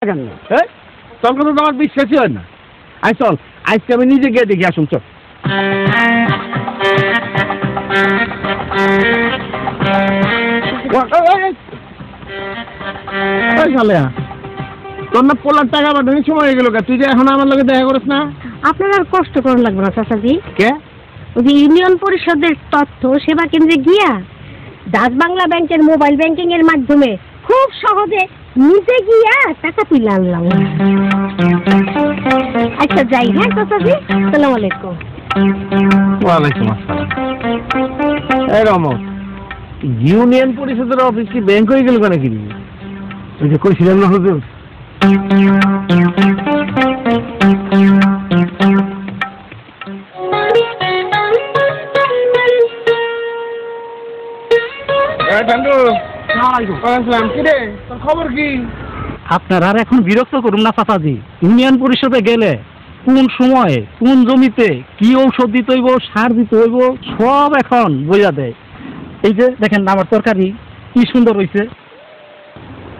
কেন তোর কথা তো আমার বিশ্বাসই হয় না। আই চল, আজকে আমি নিজে গিয়ে দেখি আসুন। চল তোর না পোলার টাকা পাঠানোর সময় হয়ে গেল, তুই যে এখন আমার লগে দেখা করিস না। আপনার আর কষ্ট করা লাগবে না চাচাজি। কে? ওই যে ইউনিয়ন পরিষদের তথ্য সেবা কেন্দ্রে গিয়া ডাচ বাংলা ব্যাংকের মোবাইল ব্যাংকিং এর মাধ্যমে খুব সহজে নিজে গিয়া টাকা তুলে আনলাম। আচ্ছা যাই, হ্যাঁ চাচাজি, আসসালামু আলাইকুম। ওয়ালাইকুম আসসালাম। এই রমন, ইউনিয়ন পরিষদের অফিস কি ব্যাংক হয়ে গেল কেন? কি ওই যে কইছিলাম না হুজুর, খবর কি? আপনার আর এখন বিরক্ত করুন না চাচাজি। ইউনিয়ন পরিষদে গেলে কোন সময়ে কোন জমিতে কি ঔষধ দিতে হইব, সার দিতে হইব, সব এখন বোঝা দেয়। এই যে দেখেন আমার তরকারি কি সুন্দর হয়েছে।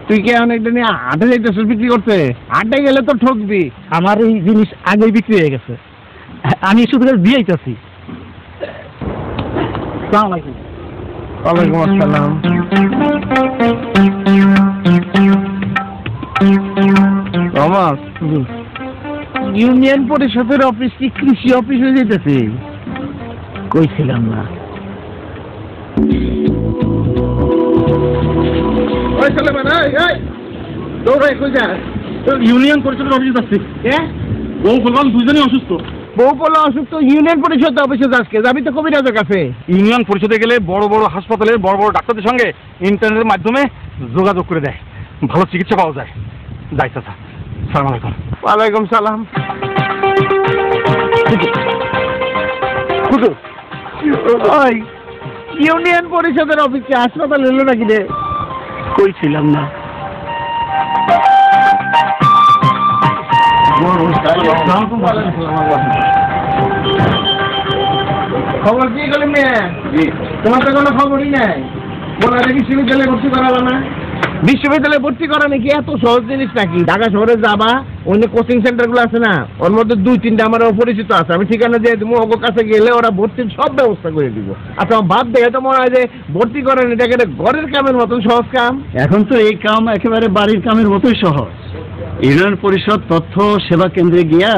তুই কি এখন এটা নিয়ে হাটে যাইতেছিস বিক্রি করতে? হাটে গেলে তো ঠকবি। আমার এই জিনিস আগেই বিক্রি হয়ে গেছে, আমি শুধু দিয়েইতেছি। আসসালামু আলাইকুম। ওয়ালাইকুম আসসালাম। রমাস, ইউনিয়ন পরিষদের অফিস কি কৃষি অফিস হয়ে যেতেছে? কইছিলাম না? ইউনিয়ন পরিষদের অফিসে যাচ্ছি। বউ বললাম দুজনেই অসুস্থ। বউ বলা অসুস্থ, ইউনিয়ন পরিষদ অফিসে আজকে যাবি তো কবিরাজের কাছে? ইউনিয়ন পরিষদে গেলে বড় বড় হাসপাতালে বড় বড় ডাক্তারদের সঙ্গে ইন্টারনেটের মাধ্যমে যোগাযোগ করে দেয়, ভালো চিকিৎসা পাওয়া যায়। যাই চাচা, সালাম আলাইকুম। ওয়ালাইকুম সালাম। ওই ইউনিয়ন পরিষদের অফিসে হাসপাতাল এলো নাকি রে? কইছিলাম না? খবর কি গেলি মেয়ে? তোমার তো কোনো খবরই নাই। বলা বিশ্ববিদ্যালয়ে ভর্তি করাবো না? বিশ্ববিদ্যালয়ে ভর্তি করা নাকি এত সহজ জিনিস নাকি? ঢাকা শহরে যাবা, অন্য কোচিং সেন্টার গুলো আছে না, ওর মধ্যে 2-3টা আমার পরিচিত আছে। আমি ঠিকানা দিয়ে দেবো, ওর কাছে গেলে ওরা ভর্তির সব ব্যবস্থা করে দিব। আচ্ছা ভাব দেখে তো মনে হয় যে ভর্তি করেন এটাকে ঘরের কামের মতন সহজ কাম। এখন তো এই কাম একেবারে বাড়ির কামের মতোই সহজ। ইউনিয়ন পরিষদ তথ্য সেবা কেন্দ্রে গিয়া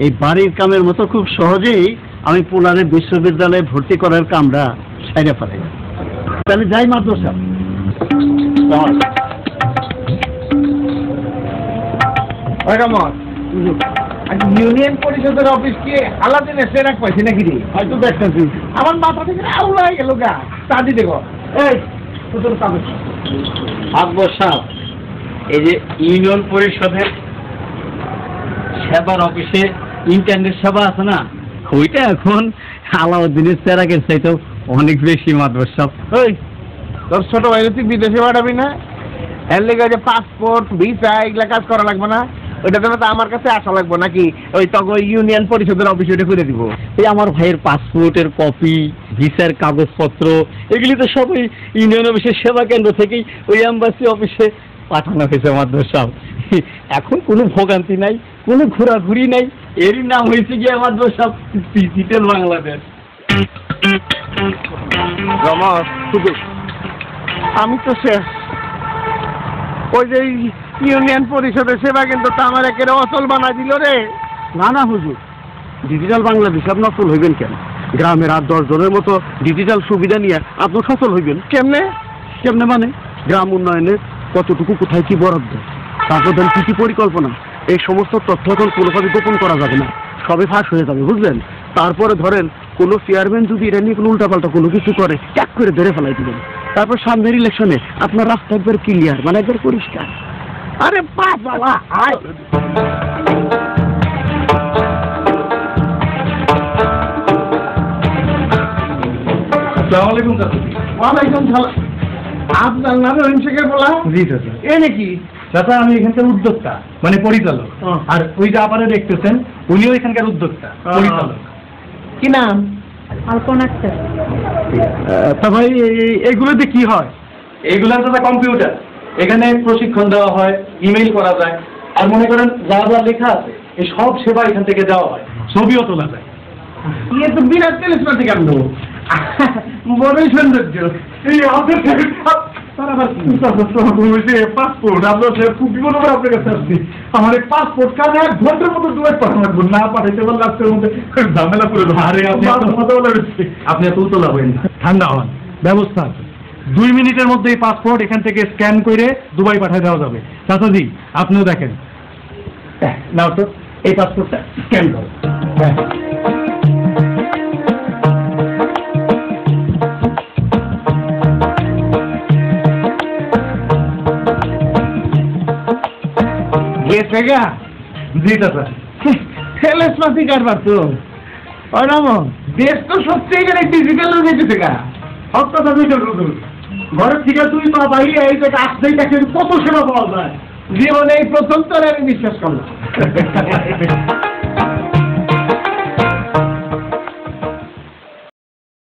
এই বাড়ির কামের মতো খুব সহজেই আমি পোলারে বিশ্ববিদ্যালয়ে ভর্তি করার কামটা সাইডে পারি। তাহলে যাই মাদ্রাসা। ইউনিয়ন পরিষদের অফিস কি আলাদিনে সেরাক পাইছি নাকি রে? হয়তো দেখতেছি আমার মাথা থেকে আউলা হয়ে গেল গা। চাঁদি দেখো, এই আকবর সাহেব, এই যে ইউনিয়ন পরিষদের সেবার অফিসে ইন্টারনেট সেবা আছে না, ওইটা এখন আলাউদ্দিনের চেরাকের চাইতে অনেক বেশি মাদ্রাস সাহেব। ওই তোর ছোট ভাই তুই বিদেশে পাঠাবি না? এর লেগে যে পাসপোর্ট ভিসা এগুলা কাজ করা লাগবে না? ওইটা তো আমার কাছে আসা লাগবে নাকি? ওই তখন ইউনিয়ন পরিষদের অফিস ওইটা করে দিব। এই আমার ভাইয়ের পাসপোর্টের কপি, ভিসার কাগজপত্র, এগুলি তো সবই ইউনিয়ন অফিসের সেবা কেন্দ্র থেকেই ওই এম্বাসি অফিসে পাঠানো হয়েছে মাদ্রাস সাহেব। এখন কোনো ভোগান্তি নাই, কোনো ঘোরাঘুরি নাই। এরই নাম হয়েছে গিয়ে মাদ্রাস সাহেব ডিজিটাল বাংলাদেশ। রমাস, আমি তো শেষ। ওই যে ইউনিয়ন পরিষদের সেবা কিন্তু তো আমার একেবারে অচল বানাই দিল রে। না না হুজুর, ডিজিটাল বাংলাদেশ আপনি অচল হইবেন কেন? গ্রামের আর 10 জনের মতো ডিজিটাল সুবিধা নিয়ে আপনি সচল হইবেন কেমনে? কেমনে মানে গ্রাম উন্নয়নের কতটুকু কোথায় কি বরাদ্দ, তারপর দেন কি কি পরিকল্পনা, এই সমস্ত তথ্য এখন কোনোভাবে গোপন করা যাবে না, সবে ফাঁস হয়ে যাবে, বুঝলেন? তারপরে ধরেন কোনো চেয়ারম্যান যদি এটা নিয়ে কোনো উল্টাপাল্টা কোনো কিছু করে, ট্যাক করে ধরে ফেলাই দিবেন। তারপর সামনের ইলেকশনে আপনার রাস্তা একবার ক্লিয়ার, মানে একবার পরিষ্কার। আরে বাবা, আয় আসসালামু আলাইকুম চাচা। ওয়ালাইকুম সালাম। আপনার নাম রহিম শেখের বলা? জি চাচা। এ নাকি? চাচা আমি এখানকার উদ্যোক্তা, মানে পরিচালক। আর ওই যে আপনারা দেখতেছেন উনিও এখানকার উদ্যোক্তা, পরিচালক। কি নাম? আলপনা আক্তার। তা ভাই এগুলোতে কি হয়? এগুলো তো কম্পিউটার, এখানে প্রশিক্ষণ দেওয়া হয়, ইমেইল করা যায়, আর মনে করেন যা যা লেখা আছে এই সব সেবা এখান থেকে দেওয়া হয়, ছবিও তোলা যায়। ইয়ে তো বিরাট টেলিস্কোপিক কাণ্ড, বড়ই সৌন্দর্য। এই আমাদের পাসপোর্ট আপনার খুব বিপদ হবে আপনার কাছে আসছি। আমার এই পাসপোর্ট কারণে 1 ঘন্টার মতো দুয়ার পাঠানো লাগবে, না পাঠাইতে পারলে লাস্টের মধ্যে ঝামেলা করে দেবো। আরে আপনি এত উতলা হবেন না, ঠান্ডা হন, ব্যবস্থা আছে। 2 মিনিটের মধ্যে এই পাসপোর্ট এখান থেকে স্ক্যান করে দুবাই পাঠিয়ে দেওয়া যাবে। চাচাজি আপনিও দেখেন, নাও তো এই পাসপোর্টটা স্ক্যান করো। হ্যাঁ গেছে গা? জি চাচা। টেলিস্কোপিক কারবার তো ওরম দেশ তো সত্যিকারে ডিজিটাল হয়ে যেতেছে গা। সপ্তাহ ঘরের থেকে 2 পা বাইরে এই যে আসতেই দেখেন কত সেবা পাওয়া যায়। জীবনে এই প্রথম তো আমি বিশ্বাস করলাম।